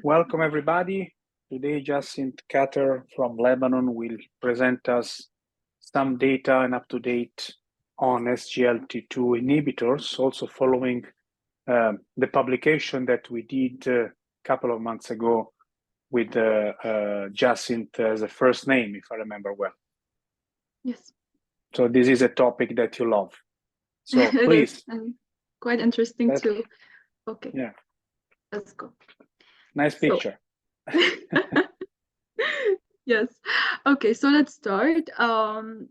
Welcome everybody. Today Jachinte from Lebanon will present us some data and up-to-date on SGLT2 inhibitors, also following the publication that we did a couple of months ago with Jachinte as a first name, if I remember well. Yes. So this is a topic that you love. So please. Quite interesting too. Okay. Yeah. Let's go. Nice picture. Yes. Okay, so let's start.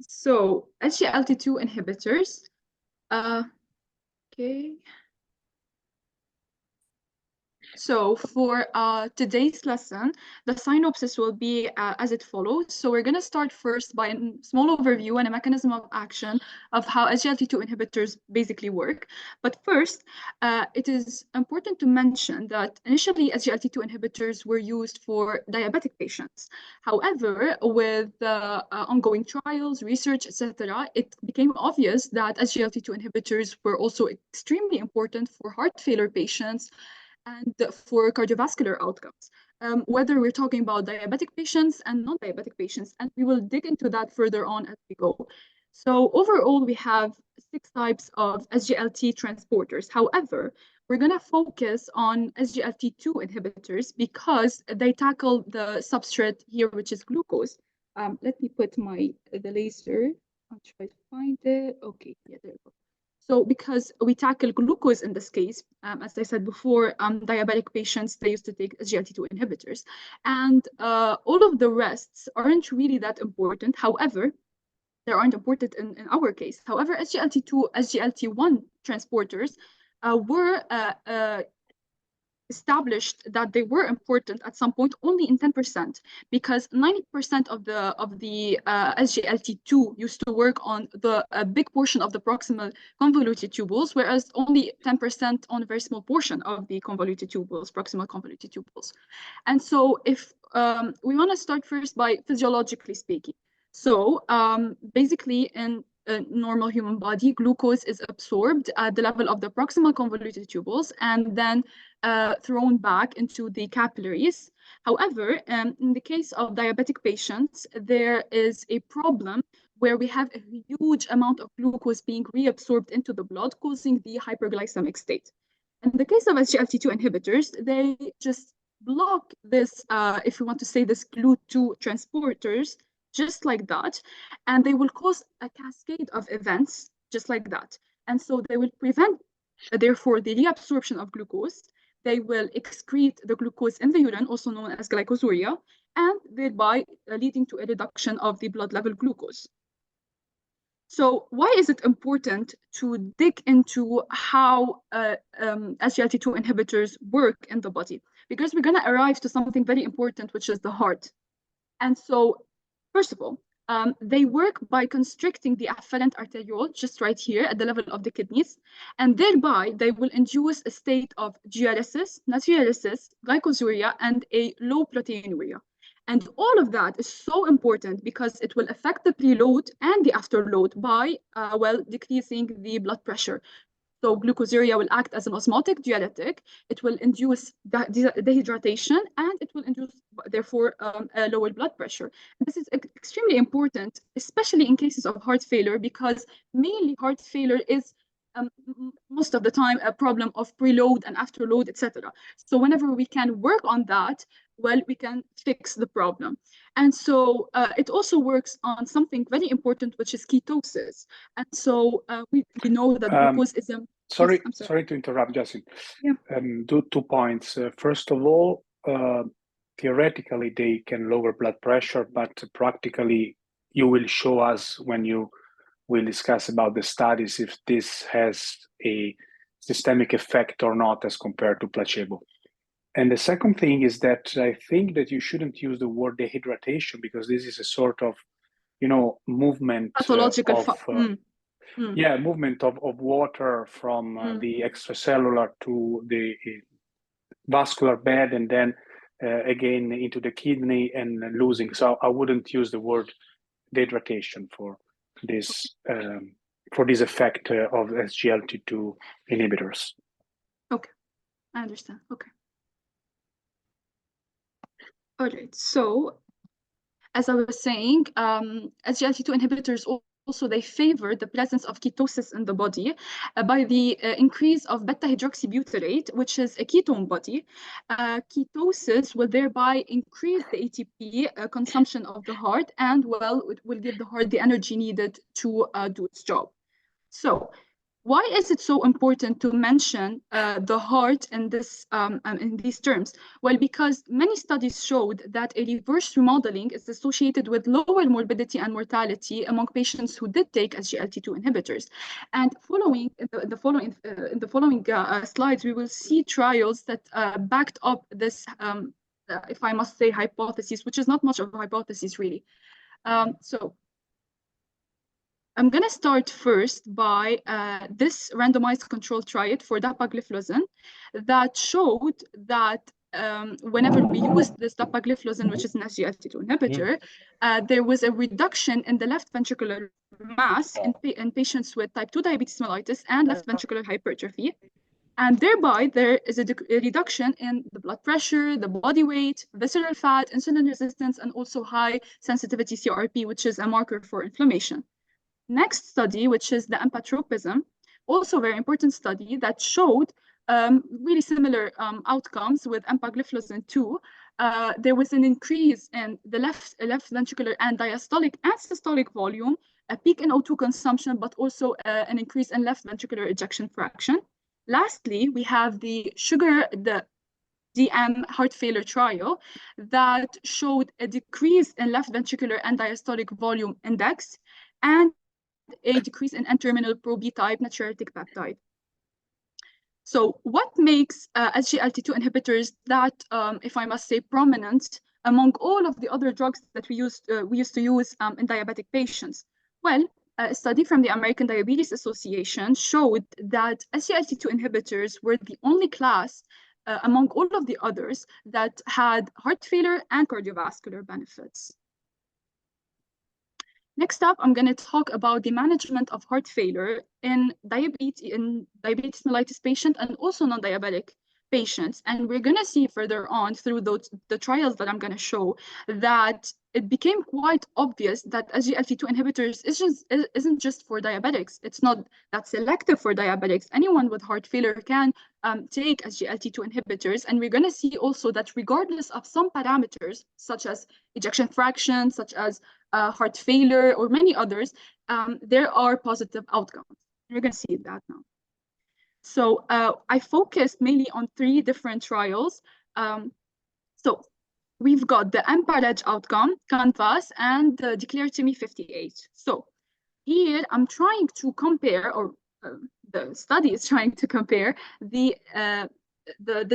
So SGLT2 inhibitors. Okay. So for today's lesson, the synopsis will be as it follows. So we're going to start first by a small overview and a mechanism of action of how SGLT2 inhibitors basically work. But first, it is important to mention that initially SGLT2 inhibitors were used for diabetic patients. However, with ongoing trials, research, etc., it became obvious that SGLT2 inhibitors were also extremely important for heart failure patients and for cardiovascular outcomes, whether we're talking about diabetic patients and non-diabetic patients, and we will dig into that further on as we go. So overall, we have 6 types of SGLT transporters. However, we're going to focus on SGLT2 inhibitors because they tackle the substrate here, which is glucose. Let me put the laser. I'll try to find it. Okay, yeah, there we go. So because we tackle glucose in this case, as I said before, diabetic patients, they used to take SGLT2 inhibitors. And all of the rests aren't really that important. However, they aren't important in our case. However, SGLT2, SGLT1 transporters were established that they were important at some point only in 10%, because 90% of the SGLT2 used to work on a big portion of the proximal convoluted tubules, whereas only 10% on a very small portion of the convoluted tubules, proximal convoluted tubules. And so if we want to start first by physiologically speaking. So basically in a normal human body, glucose is absorbed at the level of the proximal convoluted tubules and then thrown back into the capillaries. However, in the case of diabetic patients, there is a problem where we have a huge amount of glucose being reabsorbed into the blood, causing the hyperglycemic state. In the case of SGLT2 inhibitors, they just block this, if you want to say this, GLUT2 transporters, just like that, and they will cause a cascade of events just like that. And so they will prevent, therefore, the reabsorption of glucose. They will excrete the glucose in the urine, also known as glycosuria, and thereby leading to a reduction of the blood level glucose. So why is it important to dig into how SGLT2 inhibitors work in the body? Because we're going to arrive to something very important, which is the heart. And so first of all, they work by constricting the afferent arteriole, just right here at the level of the kidneys, and thereby they will induce a state of diuresis, natriuresis, glycosuria, and a low proteinuria. And all of that is so important because it will affect the preload and the afterload by, decreasing the blood pressure. So glucosuria will act as an osmotic diuretic. It will induce dehydration, and it will induce, therefore, a lower blood pressure. This is extremely important, especially in cases of heart failure, because mainly heart failure is most of the time a problem of preload and afterload, etc. So whenever we can work on that, well, we can fix the problem. And so it also works on something very important, which is ketosis. And so we know that glucose is a... Sorry to interrupt, Jachinte. Yeah. 2 points. First of all, theoretically, they can lower blood pressure, but practically, you will show us when you will discuss about the studies if this has a systemic effect or not as compared to placebo. And the second thing is that I think that you shouldn't use the word dehydration, because this is a sort of, movement pathological movement of water from the extracellular to the vascular bed and then again into the kidney and losing. So I wouldn't use the word dehydration for this effect of SGLT2 inhibitors. Okay, I understand. Okay. All right, so as I was saying, SGLT2 inhibitors also they favor the presence of ketosis in the body by the increase of beta hydroxybutyrate, which is a ketone body. Ketosis will thereby increase the ATP consumption of the heart, and well, it will give the heart the energy needed to do its job. So why is it so important to mention the heart in in these terms? Well, because many studies showed that a reverse remodeling is associated with lower morbidity and mortality among patients who did take SGLT2 inhibitors. And following in the following slides, we will see trials that backed up this, if I must say, hypothesis, which is not much of a hypothesis really. So I'm going to start first by this randomized controlled trial for dapagliflozin that showed that whenever we used this dapagliflozin, which is an SGLT2 inhibitor, there was a reduction in the left ventricular mass in patients with type 2 diabetes mellitus and left ventricular hypertrophy. And thereby, there is a reduction in the blood pressure, the body weight, visceral fat, insulin resistance, and also high sensitivity CRP, which is a marker for inflammation. Next study, which is the empatropism, also a very important study that showed really similar outcomes with empagliflozin 2. There was an increase in the left ventricular and diastolic and systolic volume, a peak in O2 consumption, but also an increase in left ventricular ejection fraction. Lastly, we have the DM heart failure trial that showed a decrease in left ventricular and diastolic volume index and a decrease in N-terminal pro-B type natriuretic peptide. So what makes SGLT2 inhibitors that, if I must say, prominent among all of the other drugs that we used to use in diabetic patients? Well, a study from the American Diabetes Association showed that SGLT2 inhibitors were the only class among all of the others that had heart failure and cardiovascular benefits. Next up, I'm going to talk about the management of heart failure in diabetes mellitus patients and also non-diabetic patients. And we're going to see further on through the trials that I'm going to show that it became quite obvious that SGLT2 inhibitors isn't just for diabetics. It's not that selective for diabetics. Anyone with heart failure can take SGLT2 inhibitors. And we're going to see also that regardless of some parameters, such as ejection fraction, such as heart failure, or many others, there are positive outcomes. You're going to see that now. So I focused mainly on 3 different trials. So we've got the EMPA-REG outcome, CANVAS, and the Declare to Me 58. So here I'm trying to compare, or the study is trying to compare the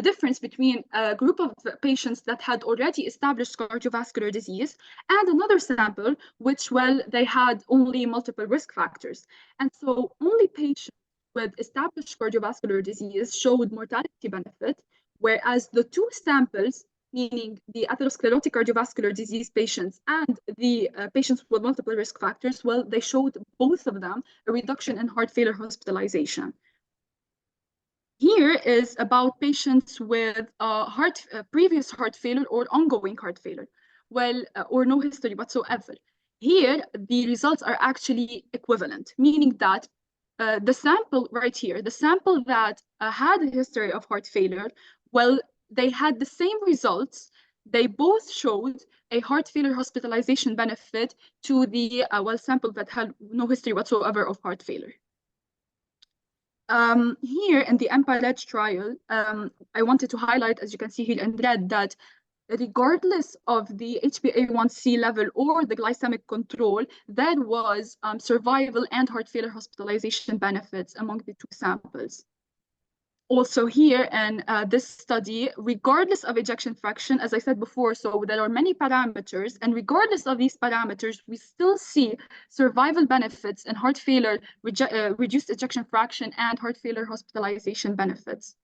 difference between a group of patients that had already established cardiovascular disease and another sample, which, well, they had only multiple risk factors. And so only patients with established cardiovascular disease showed mortality benefit, whereas the 2 samples, meaning the atherosclerotic cardiovascular disease patients and the patients with multiple risk factors, well, they showed both of them a reduction in heart failure hospitalization. Here is about patients with previous heart failure or ongoing heart failure, well, or no history whatsoever. Here, the results are actually equivalent, meaning that the sample right here, the sample that had a history of heart failure, well, they had the same results. They both showed a heart failure hospitalization benefit to the sample that had no history whatsoever of heart failure. Here in the EMPA-REG trial, I wanted to highlight, as you can see here in red, that regardless of the HbA1c level or the glycemic control, there was survival and heart failure hospitalization benefits among the 2 samples. Also here in this study, regardless of ejection fraction, as I said before, so there are many parameters, and regardless of these parameters, we still see survival benefits in heart failure, reduced ejection fraction, and heart failure hospitalization benefits.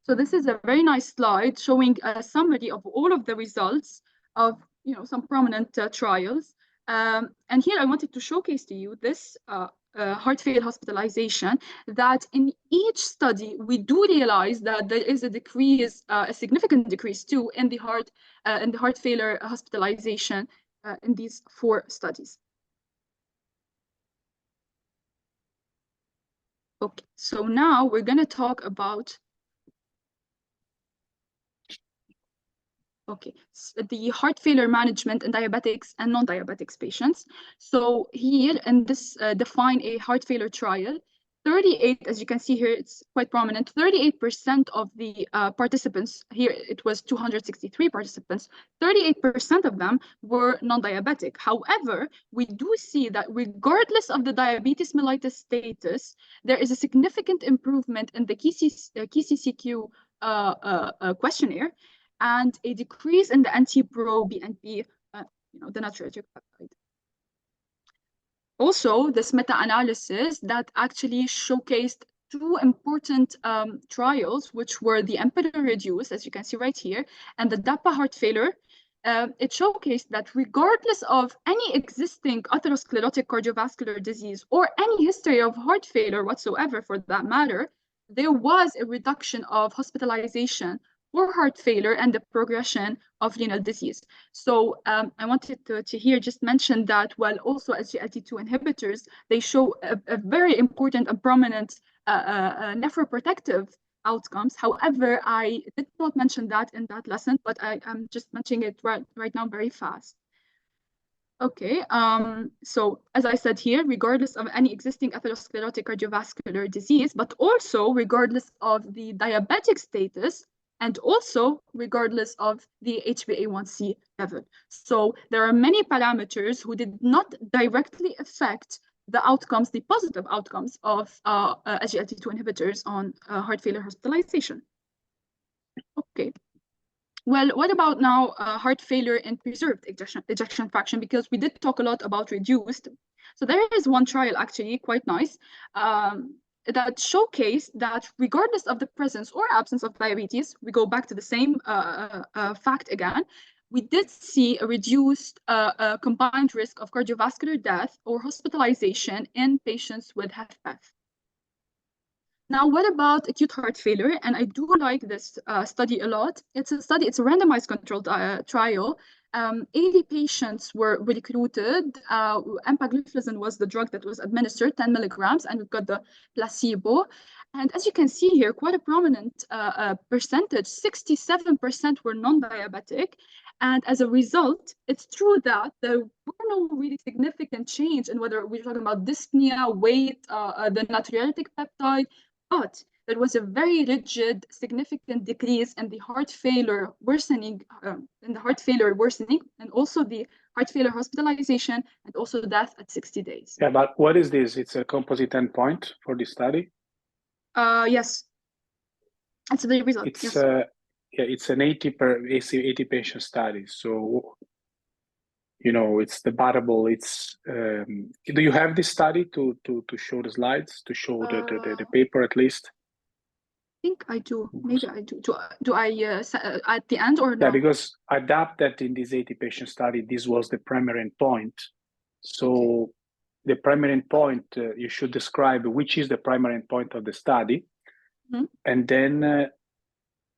So this is a very nice slide showing a summary of all of the results of some prominent trials. And here I wanted to showcase to you this heart failure hospitalization, that in each study we do realize that there is a decrease, a significant decrease too, in the heart failure hospitalization in these 4 studies. Okay, so now we're going to talk about the heart failure management in diabetics and non-diabetics patients. So here in this define a heart failure trial, 38, as you can see here, it's quite prominent, 38% of the participants, here it was 263 participants, 38% of them were non-diabetic. However, we do see that regardless of the diabetes mellitus status, there is a significant improvement in the KCCQ questionnaire, and a decrease in the NT-proBNP, the natriuretic peptide. Also, this meta-analysis that actually showcased 2 important trials, which were the EMPEROR Reduce, as you can see right here, and the DAPA heart failure. It showcased that regardless of any existing atherosclerotic cardiovascular disease or any history of heart failure whatsoever for that matter, there was a reduction of hospitalization for heart failure and the progression of renal disease. So I wanted to here just mention that while also SGLT2 inhibitors, they show a very important and prominent nephroprotective outcomes. However, I did not mention that in that lesson, but I'm just mentioning it right now very fast. Okay, so as I said here, regardless of any existing atherosclerotic cardiovascular disease, but also regardless of the diabetic status, and also regardless of the HbA1c level. So there are many parameters who did not directly affect the outcomes, the positive outcomes of SGLT2 inhibitors on heart failure hospitalization. Okay. Well, what about now heart failure in preserved ejection fraction? Because we did talk a lot about reduced. So there is one trial actually quite nice that showcased that regardless of the presence or absence of diabetes, we go back to the same fact again, we did see a reduced combined risk of cardiovascular death or hospitalization in patients with HFpEF. Now, what about acute heart failure? And I do like this study a lot. It's a randomized controlled trial. 80 patients were recruited. Empagliflozin was the drug that was administered, 10 milligrams, and we've got the placebo. And as you can see here, quite a prominent percentage, 67% were non-diabetic. And as a result, it's true that there were no really significant change in whether we're talking about dyspnea, weight, the natriuretic peptide, but there was a very rigid, significant decrease in the heart failure worsening, and also the heart failure hospitalization, and also death at 60 days. Yeah, but what is this? It's a composite endpoint for the study? Yes, that's the result. It's yes. Yeah, it's an 80 patient study. So, you know, it's debatable. It's do you have this study to show the slides, to show the paper at least? I think I do. Maybe I do. Do I at the end or no? Yeah, because I adapt that in this 80 patient study, this was the primary endpoint. So okay. The primary endpoint, you should describe which is the primary endpoint of the study, and then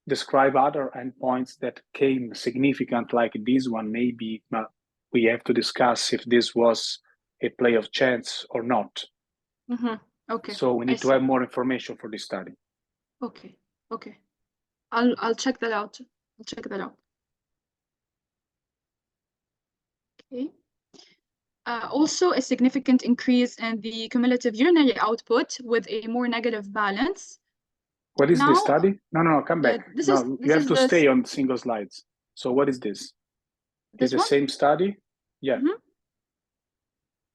describe other endpoints that came significant, like this one. Maybe we have to discuss if this was a play of chance or not. Okay. So we need to have more information for this study. Okay. Okay. I'll check that out. Okay. Also, a significant increase in the cumulative urinary output with a more negative balance. What is this study? No, come back. You have to stay on single slides. So what is this? Is the same study? Yeah.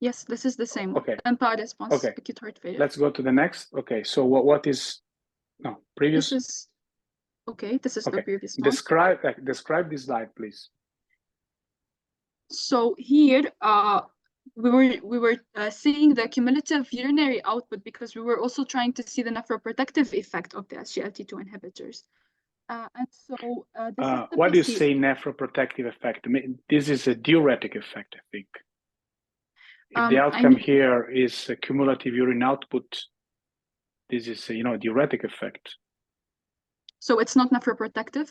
Yes, this is the same. Okay. EMPA response, acute heart failure. Let's go to the next. Okay, so what is previous? This is the previous one. Describe this slide, please. So here, we were seeing the cumulative urinary output because we were also trying to see the nephroprotective effect of the SGLT2 inhibitors. And so this is what do you say nephroprotective effect? I mean, this is a diuretic effect, I think. If the outcome here is a cumulative urine output, this is a diuretic effect. So it's not nephroprotective?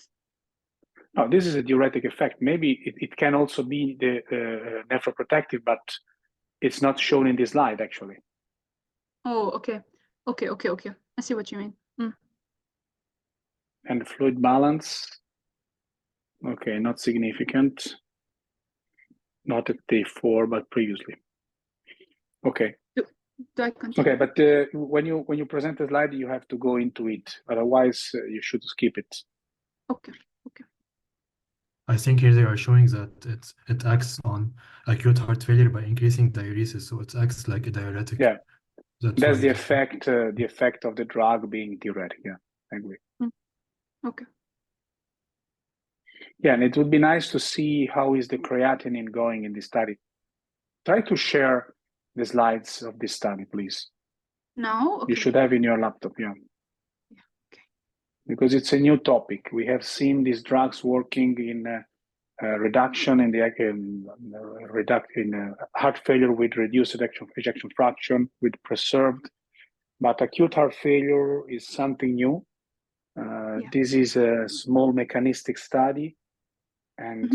No, this is a diuretic effect. Maybe it can also be the nephroprotective, but it's not shown in this slide, actually. Oh, okay. Okay. I see what you mean. And fluid balance, okay, not significant. Not at day 4, but previously. Okay. Do I continue? Okay, but when you present the slide, you have to go into it. Otherwise, you should skip it. Okay. I think here they are showing that it acts on acute heart failure by increasing diuresis, so it acts like a diuretic. Yeah, that's the effect. The effect of the drug being diuretic. Yeah, I agree. Okay. Yeah, and it would be nice to see how is the creatinine going in this study. Try to share the slides of this study, please. Now, okay. You should have in your laptop, yeah. Okay. Because it's a new topic. We have seen these drugs working in reduction in the heart failure with reduced ejection fraction, with preserved, but acute heart failure is something new. This is a small mechanistic study, and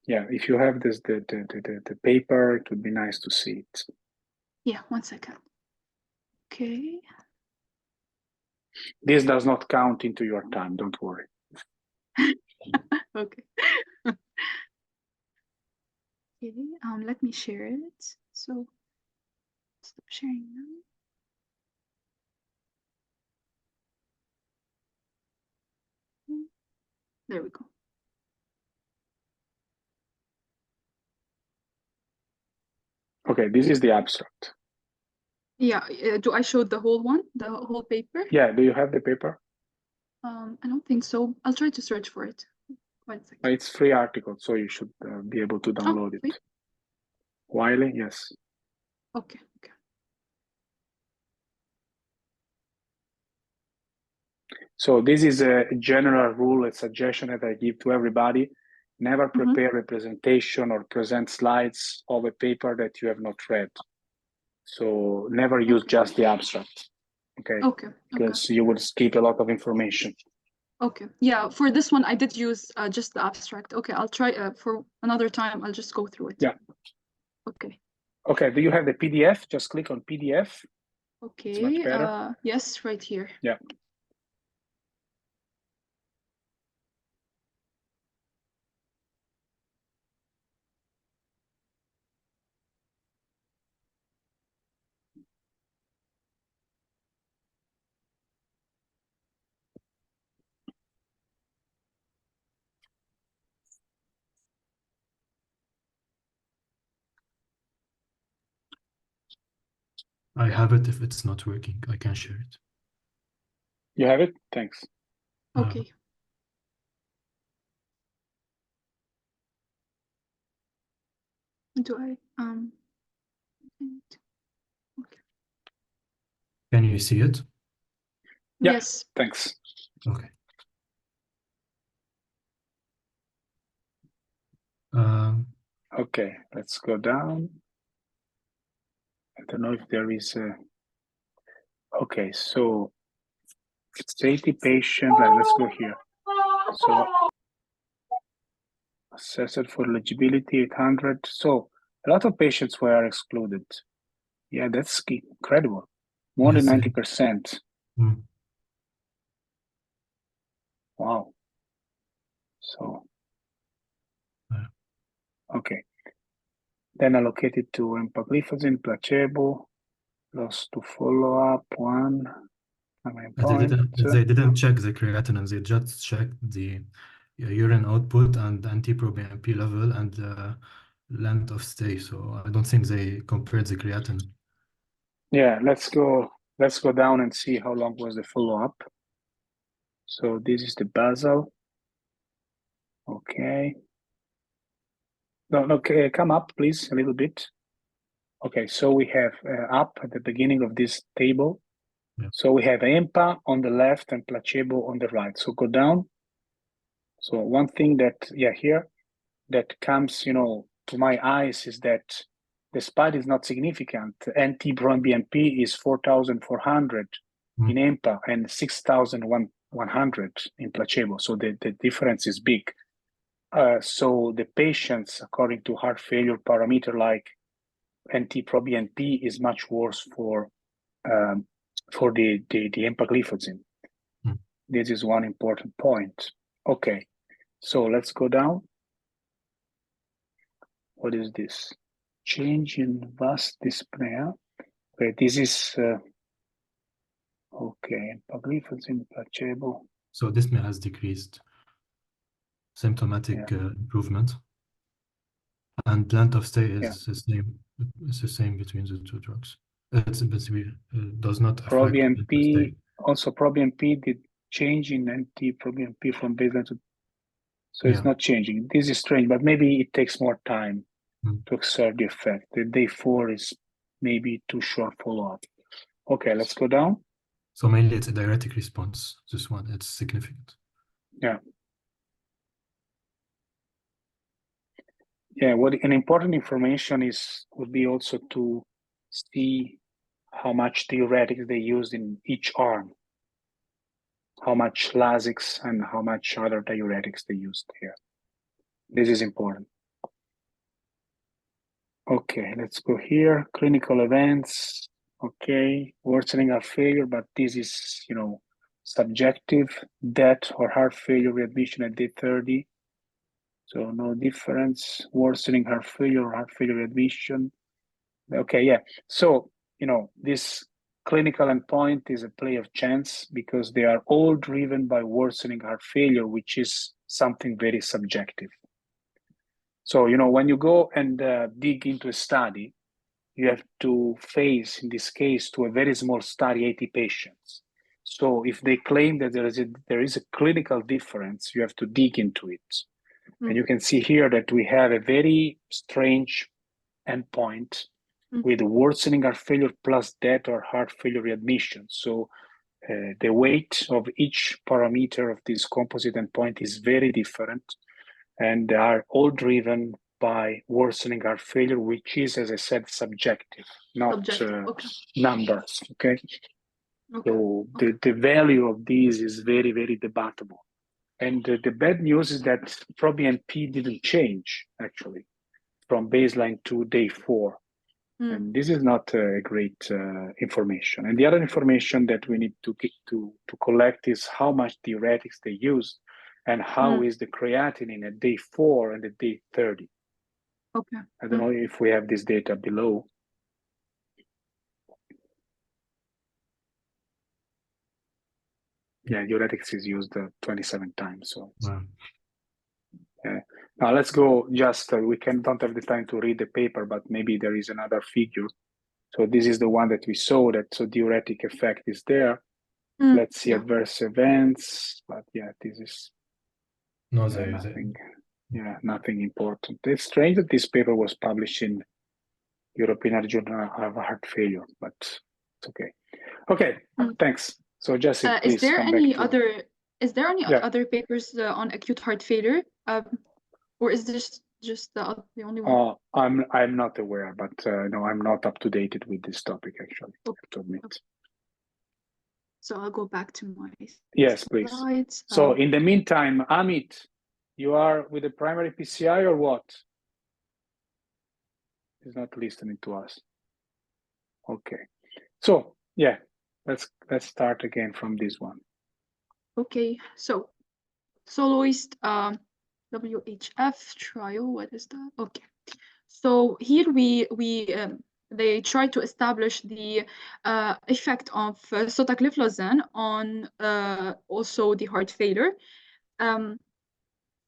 yeah, if you have this the paper, it would be nice to see it. Yeah, 1 second. Okay. This does not count into your time, don't worry. Okay. Okay, let me share it. So stop sharing now. There we go. Okay, this is the abstract. Yeah, do I show the whole one, the whole paper? Yeah, do you have the paper? I don't think so. I'll try to search for it. 1 second. It's free article, so you should be able to download it. Wait. Wiley, yes. Okay. So this is a general rule, a suggestion that I give to everybody. Never prepare a presentation or present slides of a paper that you have not read. So never use just the abstract, okay? Because you will skip a lot of information. Okay. Yeah, for this one, I did use just the abstract. Okay, I'll try for another time. I'll just go through it. Yeah. Okay. Okay, do you have the PDF? Just click on PDF. Okay. It's much better. Yes, right here. Yeah. I have it. If it's not working, I can share it. You have it? Thanks. Okay. Do I okay. Can you see it? Yeah, yes. Thanks. Okay. Okay, let's go down. I don't know if there is a... Okay, so it's 80 patients. Let's go here. So assessed for eligibility, 800. So a lot of patients were excluded. Yeah, that's incredible. More than 90%. Wow. So, okay. Then allocated to empagliflozin, placebo, lost to follow-up, 1. They didn't check the creatinine. They just checked the urine output and NT-proBNP level and the length of stay. So I don't think they compared the creatinine. Yeah, let's go down and see how long was the follow-up. So this is the basal. Okay. No, okay, come up, please, a little bit. Okay, so we have up at the beginning of this table. Yeah. So we have EMPA on the left and placebo on the right. So go down. So one thing that, here, that comes, to my eyes is that despite it's not significant. NT-proBNP is 4,400 in EMPA and 6,100 in placebo. So the difference is big. So the patients, according to heart failure parameter like NT-proBNP, is much worse for the empagliflozin. This is one important point. Okay, so let's go down. What is this? Change in VAS dyspnea. Okay, this is okay. Empagliflozin placebo. So dyspnea has decreased. Symptomatic improvement, and length of stay is the same. It's the same between the two drugs. It does not affect length of stay. Also, proBNP did change in NT-proBNP from baseline to, so it's not changing. This is strange, but maybe it takes more time to observe the effect. The day 4 is maybe too short follow-up. Okay, let's go down. So mainly it's a diuretic response. This one, it's significant. Yeah. Yeah, what an important information would be also to see how much diuretics they used in each arm, how much Lasix and how much other diuretics they used here. This is important. Okay, let's go here. Clinical events. Okay, worsening heart failure, but this is, subjective. Death or heart failure readmission at day 30. So no difference. Worsening heart failure or heart failure readmission. Okay, yeah. So, this clinical endpoint is a play of chance because they are all driven by worsening heart failure, which is something very subjective. So, when you go and dig into a study, you have to face, in this case, to a very small study, 80 patients. So if they claim that there is a clinical difference, you have to dig into it. And you can see here that we have a very strange endpoint with worsening heart failure plus death or heart failure readmission. So the weight of each parameter of this composite endpoint is very different, and they are all driven by worsening heart failure, which is, as I said, subjective, not numbers. Okay. So the value of these is very, very debatable. And the bad news is that proBNP didn't change actually from baseline to day 4. And this is not a great information. And the other information that we need to collect is how much diuretics they use and how is the creatinine at day 4 and at day 30. Okay. I don't know if we have this data below. Yeah, diuretics is used 27 times. So now let's go. Just we don't have the time to read the paper, but maybe there is another figure. So this is the one that we saw that diuretic effect is there. Let's see adverse events, but yeah, this is nothing. Yeah, nothing important. It's strange that this paper was published in European Journal of Heart Failure, but it's okay. Okay, thanks. So Jesse, please is there come any back to... other? Is there any other papers on acute heart failure, or is this just the only one? I'm not aware, but no, I'm not up to date with this topic actually. I have to admit. Okay. So I'll go back to my please. slides. So in the meantime, Amit, you are with the primary PCI or what? He's not listening to us. Okay. So yeah, let's start again from this one. Okay. So soloist WHF trial. What is that? Okay. So here they try to establish the effect of sotagliflozin on also the heart failure.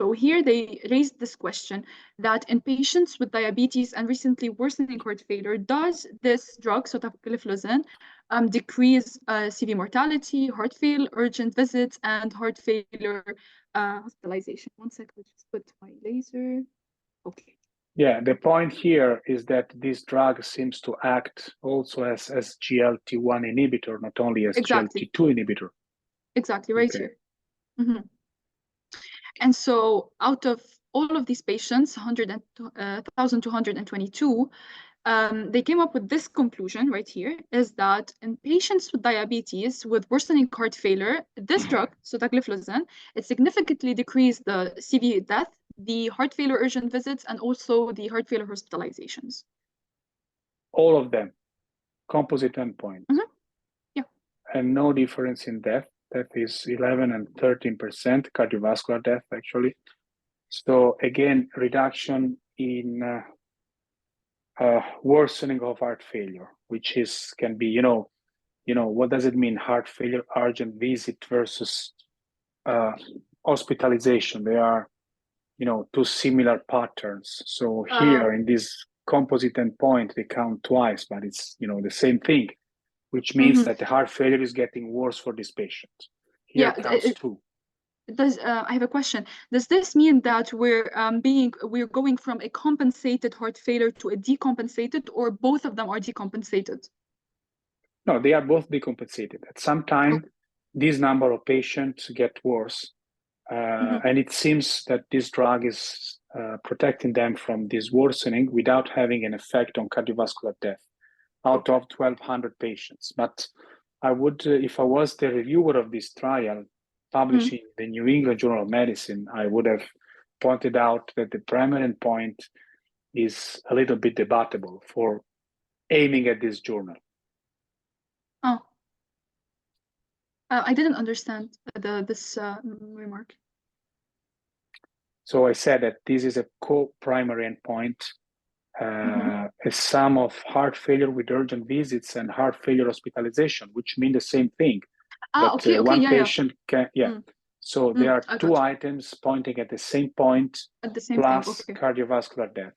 So here they raised this question that in patients with diabetes and recently worsening heart failure, does this drug, sotagliflozin, decrease CV mortality, heart failure, urgent visits, and heart failure hospitalization? One second, I'll just put my laser. Okay. Yeah, the point here is that this drug seems to act also as SGLT1 inhibitor, not only as SGLT2 inhibitor. Exactly, right here. And so out of all of these patients, 1,222, they came up with this conclusion right here, is that in patients with diabetes with worsening heart failure, this drug, sotagliflozin, it significantly decreased the CV death, the heart failure urgent visits, and also the heart failure hospitalizations. All of them, composite endpoint. Yeah. And no difference in death. Death is 11 and 13%, cardiovascular death, actually. So again, reduction in worsening of heart failure, which can be, what does it mean? Heart failure, urgent visit versus hospitalization. They are, two similar patterns. So here in this composite endpoint, they count twice, but it's, the same thing, which means that the heart failure is getting worse for this patient. Here counts two. I have a question. Does this mean that we're going from a compensated heart failure to a decompensated, or both of them are decompensated? No, they are both decompensated. At some time, this number of patients get worse. And it seems that this drug is protecting them from this worsening without having an effect on cardiovascular death out of 1,200 patients. But I would, if I was the reviewer of this trial, publishing the New England Journal of Medicine, I would have pointed out that the primary endpoint is a little bit debatable for aiming at this journal. Oh, I didn't understand this remark. So I said that this is a co-primary endpoint, a sum of heart failure with urgent visits and heart failure hospitalization, which mean the same thing. One patient can, So there are two items pointing at the same point, plus cardiovascular death.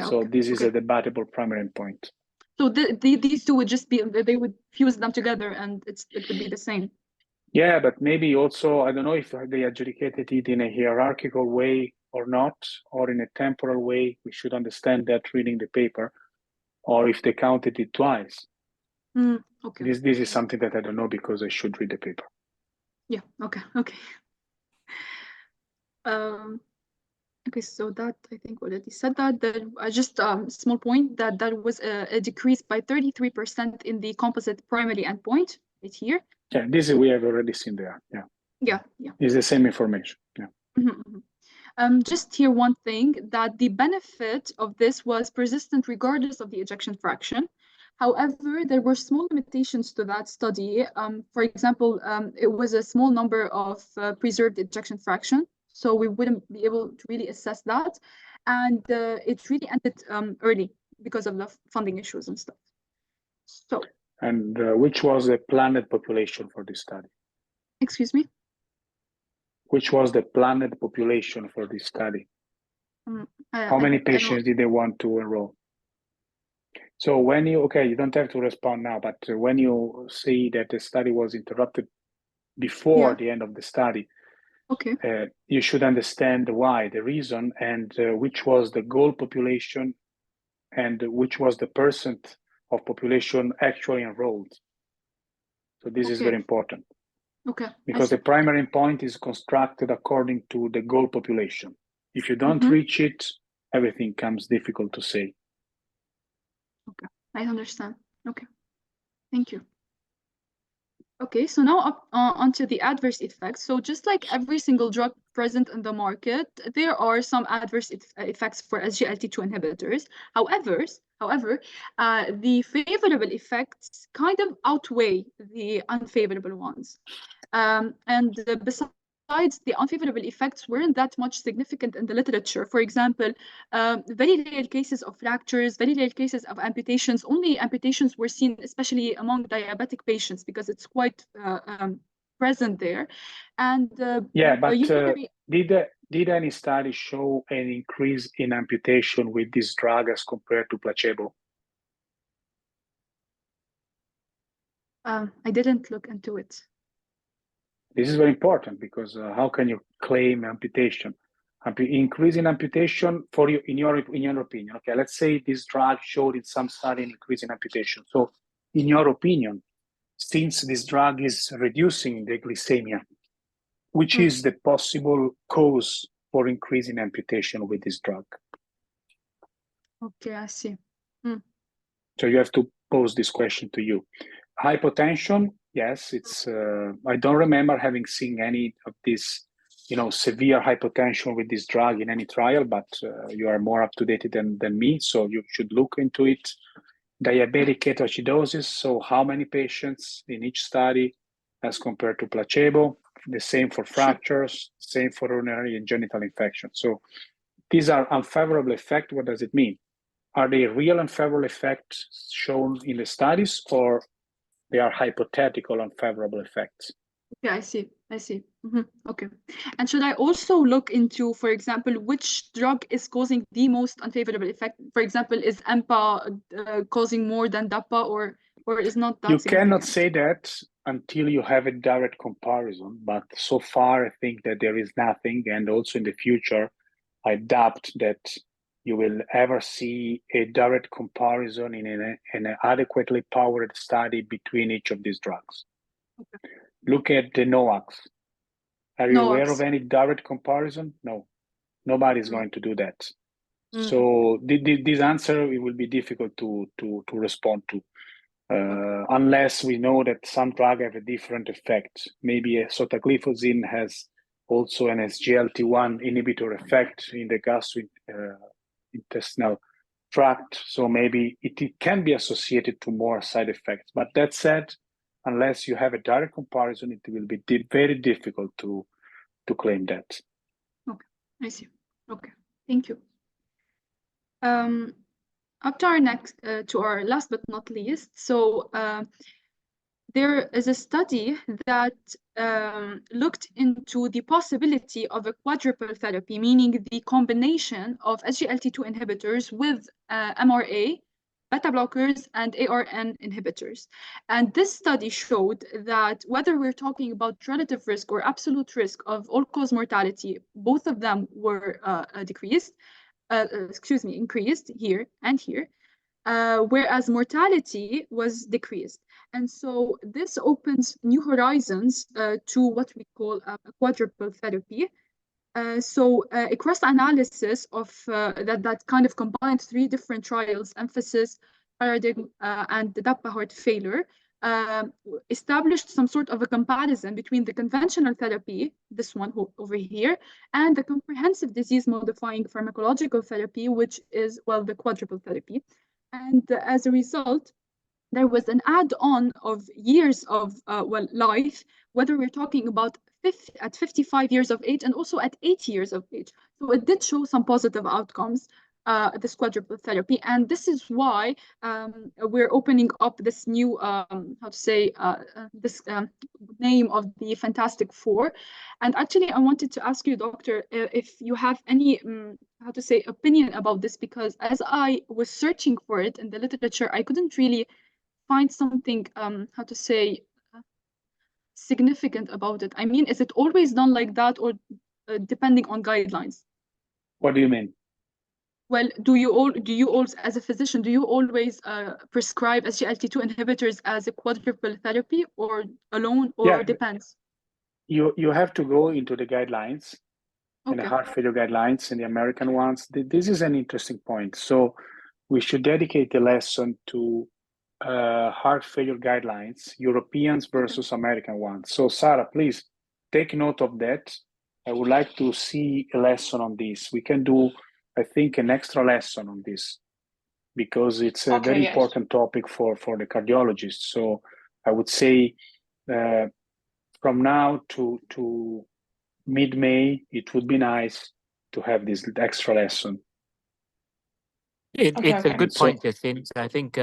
So this is a debatable primary endpoint. So these two would just be, they would fuse them together and it would be the same. Yeah, but maybe also, I don't know if they adjudicated it in a hierarchical way or not, or in a temporal way. We should understand that reading the paper, or if they counted it twice. Okay. This is something that I don't know because I should read the paper. Yeah, okay. Okay, so that I think already said that. Just small point that was a decrease by 33% in the composite primary endpoint right here. Yeah, this we have already seen there. Yeah. It's the same information. Yeah. Just here one thing, that the benefit of this was persistent regardless of the ejection fraction. However, there were small limitations to that study. For example, it was a small number of preserved ejection fraction, so we wouldn't be able to really assess that. And it really ended early because of the funding issues and stuff. So. And which was the planned population for this study? Excuse me? Which was the planned population for this study? How many patients did they want to enroll? So when you don't have to respond now, but when you see that the study was interrupted before the end of the study, you should understand why, the reason, and which was the goal population and which was the percent of population actually enrolled. So this is very important. Because the primary endpoint is constructed according to the goal population. If you don't reach it, everything comes difficult to say. Okay, I understand. Okay, thank you. Okay, so now onto the adverse effects. So just like every single drug present in the market, there are some adverse effects for SGLT2 inhibitors. However, the favorable effects kind of outweigh the unfavorable ones. Besides, the unfavorable effects weren't that much significant in the literature. For example, very rare cases of fractures, very rare cases of amputations. Only amputations were seen, especially among diabetic patients, because it's quite present there. And did any study show an increase in amputation with this drug as compared to placebo? I didn't look into it. This is very important because how can you claim amputation? Increase in amputation for you in your opinion. Okay, let's say this drug showed in some study an increase in amputation. So, in your opinion, since this drug is reducing the glycemia, which is the possible cause for increasing amputation with this drug? Okay, I see. Mm. So you have to pose this question to you. Hypotension, yes, it's. I don't remember having seen any of this, severe hypotension with this drug in any trial, but you are more up to date than me, so you should look into it. Diabetic ketoacidosis, so how many patients in each study as compared to placebo? The same for fractures, same for urinary and genital infections. So these are unfavorable effects. What does it mean? Are they real unfavorable effects shown in the studies, or they are hypothetical unfavorable effects? Yeah, I see. Okay. And should I also look into, for example, which drug is causing the most unfavorable effect? For example, is EMPA causing more than DAPA, or is not that You significant? cannot say that until you have a direct comparison, but so far I think that there is nothing, and also in the future, I doubt that you will ever see a direct comparison in an adequately powered study between each of these drugs. Okay. Look at the NOACs. Are you aware of any direct comparison? No, nobody's going to do that. So this answer, it will be difficult to respond to. Unless we know that some drug have a different effect. Maybe a sotagliflozin has also an SGLT2 inhibitor effect in the gastrointestinal tract, so maybe it can be associated to more side effects. But that said, unless you have a direct comparison, it will be very difficult to claim that. Okay, I see. Okay, thank you. Up to our next, to our last but not least. So there is a study that looked into the possibility of a quadruple therapy, meaning the combination of SGLT2 inhibitors with MRA, beta blockers, and ARN inhibitors. And this study showed that whether we're talking about relative risk or absolute risk of all-cause mortality, both of them were increased here and here, whereas mortality was decreased. And so this opens new horizons to what we call a quadruple therapy. So a cross-analysis of that kind of combined 3 different trials, emphasis, paradigm, and the DAPA heart failure, established some sort of a comparison between the conventional therapy, this one over here, and the comprehensive disease-modifying pharmacological therapy, which is, well, the quadruple therapy. And as a result, there was an add-on of years of life, whether we're talking about at 55 years of age and also at 80 years of age. So it did show some positive outcomes, this quadruple therapy. And this is why we're opening up this new, name of the Fantastic Four. And actually, I wanted to ask you, Doctor, if you have any, opinion about this, because as I was searching for it in the literature, I couldn't really find something, significant about it. I mean, is it always done like that, or depending on guidelines? What do you mean? Well, do you all, as a physician, do you always prescribe SGLT2 inhibitors as a quadruple therapy, or alone, or depends? You have to go into the guidelines, in the heart failure guidelines, and the American ones. This is an interesting point. So we should dedicate the lesson to heart failure guidelines, Europeans versus American ones. So Sarah, please take note of that. I would like to see a lesson on this. We can do, I think, an extra lesson on this, because it's a very important topic for the cardiologists. So I would say from now to mid-May, it would be nice to have this extra lesson. It's a good point, Jachinte. I think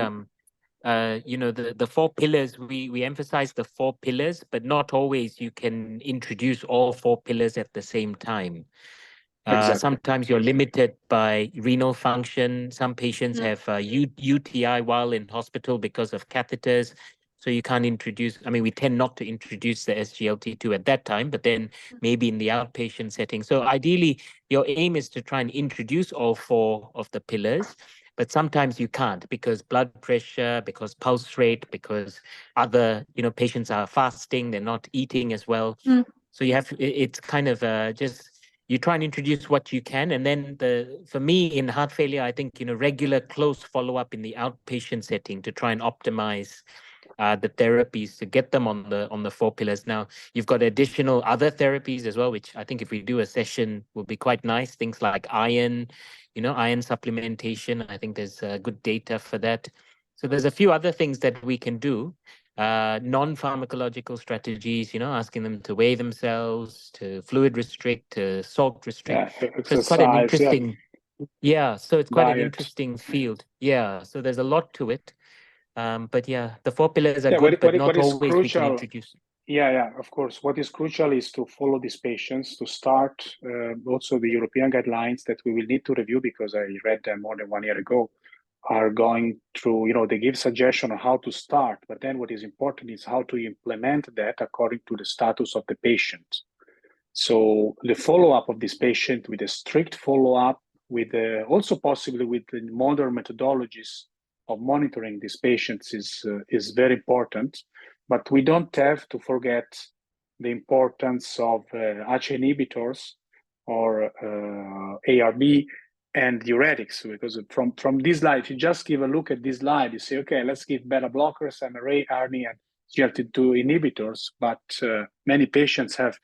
the 4 pillars, we emphasize the 4 pillars, but not always you can introduce all 4 pillars at the same time. Sometimes you're limited by renal function. Some patients have UTI while in hospital because of catheters. So you can't introduce, we tend not to introduce the SGLT2 at that time, but then maybe in the outpatient setting. So ideally, your aim is to try and introduce all 4 of the pillars, but sometimes you can't, because blood pressure, because pulse rate, because other, patients are fasting, they're not eating as well. So you have, it's kind of just you try and introduce what you can, and then for me in heart failure, I think regular close follow-up in the outpatient setting to try and optimize the therapies to get them on the 4 pillars. Now you've got additional other therapies as well, which I think if we do a session will be quite nice. Things like iron, iron supplementation. I think there's good data for that. So there's a few other things that we can do. Non-pharmacological strategies, asking them to weigh themselves, to fluid restrict, to salt restrict. Yeah, So it's quite an interesting, so it's quite Diet. an interesting field. Yeah, so there's a lot to it. But yeah, the 4 pillars are good, but not always we can introduce. Yeah, of course. What is crucial is to follow these patients, to start also the European guidelines that we will need to review, because I read them more than 1 year ago, are going through, they give suggestion on how to start, but then what is important is how to implement that according to the status of the patient. So the follow-up of this patient with a strict follow-up, with also possibly with the modern methodologies of monitoring these patients is very important. But we don't have to forget the importance of H inhibitors or ARB and diuretics, because from this slide, if you just give a look at this slide, you say, okay, let's give beta blockers, MRA, ARNI, and SGLT2 inhibitors, but many patients have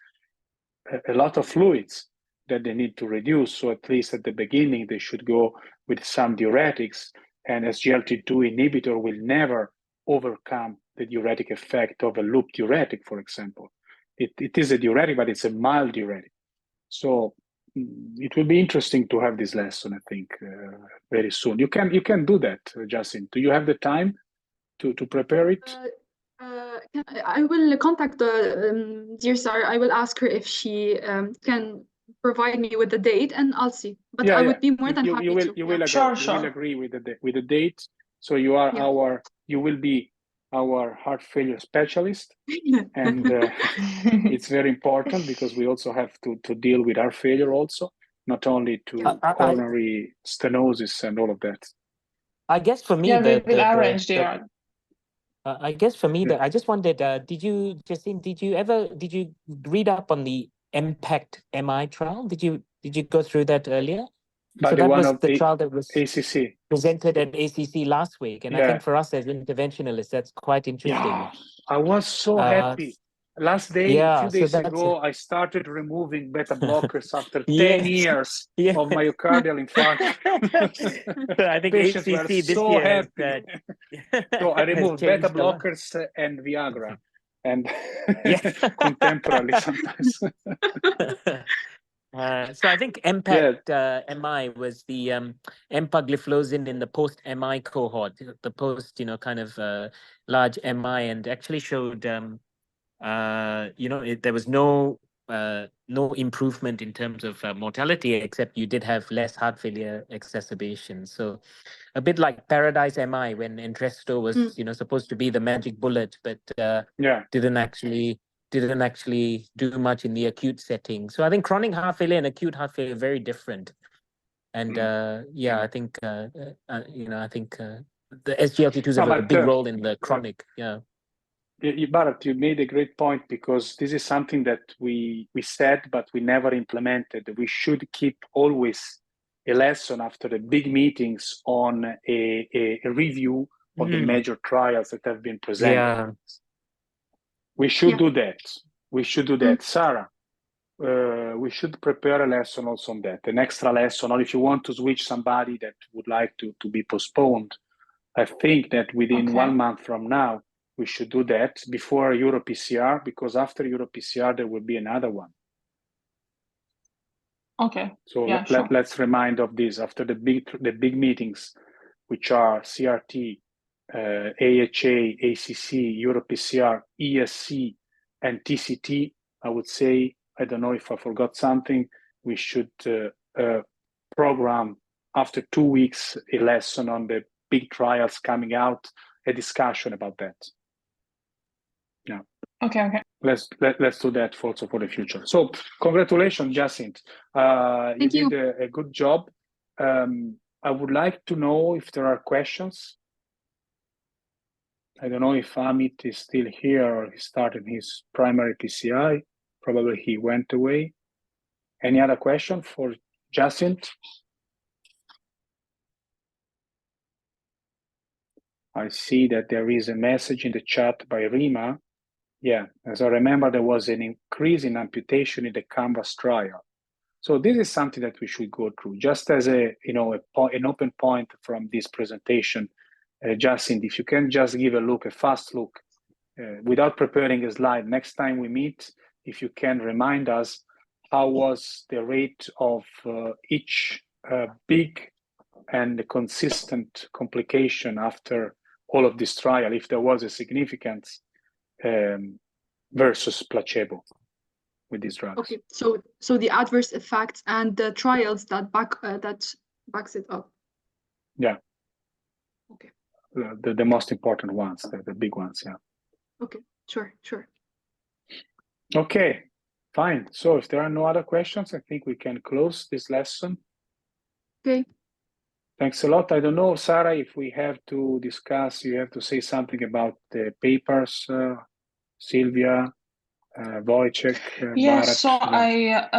a lot of fluids that they need to reduce. So at least at the beginning, they should go with some diuretics, and SGLT2 inhibitor will never overcome the diuretic effect of a loop diuretic, for example. It is a diuretic, but it's a mild diuretic. So it will be interesting to have this lesson, I think, very soon. You can do that, Jachinte. Do you have the time to prepare it? I will contact the dear Sarah. I will ask her if she can provide me with the date, and I'll see. But I would be more than happy to. You will agree. Sure. You will agree with the date. So you are you will be our heart failure specialist, and it's very important because we also have to deal with heart failure also, not only to coronary stenosis and all of that. I guess for me, we will arrange the I guess for me, that I just wondered, did you read up on the MPACT MI trial? Did you go through that earlier? But so that was of the trial that was ACC presented at ACC last week, and I think for us as interventionalists, that's quite interesting. Yeah, I was so happy. Last day, a few days ago, I started removing beta blockers after 10 years of myocardial infarction. I think patients ACC were this so year happy. So I removed beta blockers and Viagra, and contemporarily sometimes. So I think MPACT MI was the empagliflozin in the post-MI cohort, the post, kind of large MI, and actually showed, there was no improvement in terms of mortality, except you did have less heart failure exacerbations. So a bit like Paradise MI, when Entresto was, supposed to be the magic bullet, but didn't actually do much in the acute setting. So I think chronic heart failure and acute heart failure are very different. And I think I think the SGLT2s have a big role in the chronic. Bharat, you made a great point, because this is something that we said, but we never implemented. We should keep always a lesson after the big meetings on a review of the major trials that have been presented. We should do that. We should do that. Sarah, we should prepare a lesson also on that, an extra lesson, or if you want to switch somebody that would like to be postponed. I think that within 1 month from now, we should do that before EuroPCR, because after EuroPCR, there will be another one. Okay. So let's remind of this after the big meetings, which are CRT, AHA, ACC, EuroPCR, ESC, and TCT. I would say, I don't know if I forgot something, we should program after 2 weeks a lesson on the big trials coming out, a discussion about that. Yeah. Okay. Let's do that also for the future. So congratulations, Jachinte. You did a good job. I would like to know if there are questions. I don't know if Amit is still here or he started his primary PCI. Probably he went away. Any other question for Jachinte? I see that there is a message in the chat by Rima. Yeah, as I remember, there was an increase in amputation in the Canvas trial. So this is something that we should go through, just as an open point from this presentation. Jachinte, if you can just give a fast look, without preparing a slide, next time we meet, if you can remind us how was the rate of each big and consistent complication after all of this trial, if there was a significance versus placebo with these drugs. Okay, so the adverse effects and the trials that backs it up. Yeah. Okay. The most important ones, the big ones, yeah. Okay, sure. Okay, fine. So if there are no other questions, I think we can close this lesson. Okay. Thanks a lot. I don't know, Sarah, if we have to discuss, you have to say something about the papers, Sylvia, Wojciech, Yes, Bharat. so I